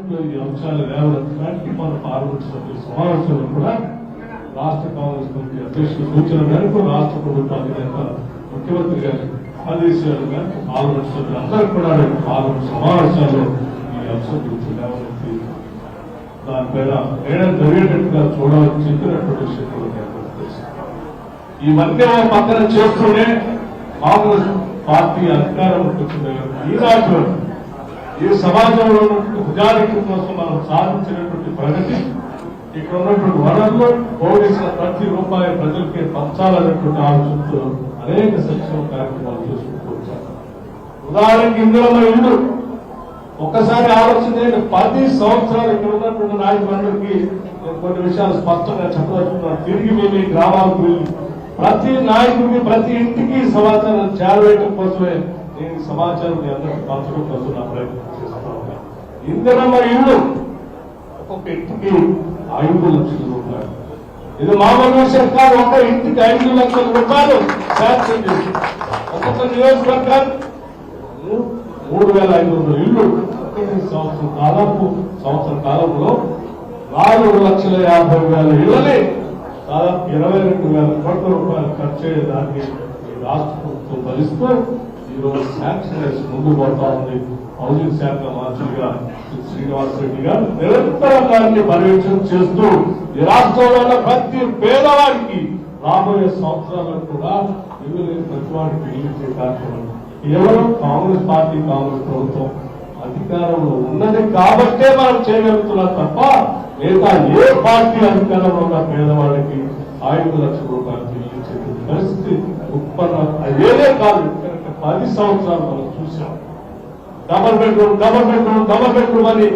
పార్లమెంట్లో ఈ అంశాలు లేవనెత్తడానికి మన పార్లమెంట్ సభ్యుల సమావేశంలో కూడా రాష్ట్ర కాంగ్రెస్ కమిటీ అధ్యక్షుల సూచన మేరకు రాష్ట్ర ప్రభుత్వ అధినేత ముఖ్యమంత్రి గారి ఆదేశాలు మేరకు పార్లమెంట్ సభ్యులందరూ కూడా పార్లమెంట్ సమావేశాల్లో ఈ అంశం గురించి లేవనెత్తి దానిపైన వేయడం జరిగేటట్టుగా చూడాలని చెప్పినటువంటి విషయం కూడా ఈ మధ్య పక్కన చేస్తూనే కాంగ్రెస్ పార్టీ అధికారంలోకి వచ్చింది. ఈనాటి ఈ సమాజంలో ఉన్నటువంటి ప్రజానికం కోసం మనం సాధించినటువంటి ప్రగతి, ఇక్కడ ఉన్నటువంటి వనరులు పోలీసుల ప్రతి రూపాయి ప్రజలకి పంచాలనేటువంటి ఆలోచనతో అనేక సంక్షేమ కార్యక్రమాలు చేసుకుంటూ వచ్చారు. ఉదాహరణకి ఇందులో ఇల్లు ఒక్కసారి ఆలోచన 10 సంవత్సరాలు ఇక్కడ ఉన్నటువంటి నాయకులందరికీ కొన్ని విషయాలు స్పష్టంగా చెప్పదలుచుకున్నాను. తిరిగి మేము ఈ గ్రామాలకు వెళ్ళి ప్రతి నాయకుడికి ప్రతి ఇంటికి సమాచారం చేరవేయడం కోసమే నేను సమాచారం మీ అందరికీ పంచడం కోసం నా ప్రయత్నం చేస్తా ఉన్నాను. ఇందిరమ్మ ఇల్లు ఒక్కొక్క ఇంటికి 5 లక్షల రూపాయలు. ఇది మామూలు విషయం కాదు. ఒక ఇంటికి 5 లక్షల రూపాయలు శాంక్షన్ చేసి ఒక్కొక్క నియోజకవర్గాలు 3,500 ఇల్లు సంవత్సర కాలంలో 4,50,000 ఇళ్ళని దాదాపు 22,000 కోట్ల రూపాయలు ఖర్చు అయ్యేదాన్ని ఈ రాష్ట్ర ప్రభుత్వం భరిస్తూ ఈరోజు శాంక్షన్ వేసి ముందుకు పోతా ఉంది. హౌసింగ్ శాఖ మంత్రిగా శ్రీనివాసరెడ్డి గారు నిరంతరం దాన్ని పర్యవేక్షణ చేస్తూ ఈ రాష్ట్రంలో ఉన్న ప్రతి పేదవాడికి రాబోయే సంవత్సరాల్లో కూడా ఇల్లు లేని ప్రతి వాడికి ఇల్లు ఇచ్చే కార్యక్రమం కేవలం కాంగ్రెస్ పార్టీ కాంగ్రెస్ ప్రభుత్వం అధికారంలో ఉన్నది కాబట్టే మనం చేయగలుగుతున్నాం తప్ప లేదా ఏ పార్టీ అధికారంలో ఉన్న పేదవాళ్ళకి 5 లక్షల రూపాయలు చెల్లించే పరిస్థితి ఉత్పన్నం అయ్యేదే కాదు. 10 సంవత్సరాలు మనం చూసాం. డబల్ బెడ్రూమ్ అని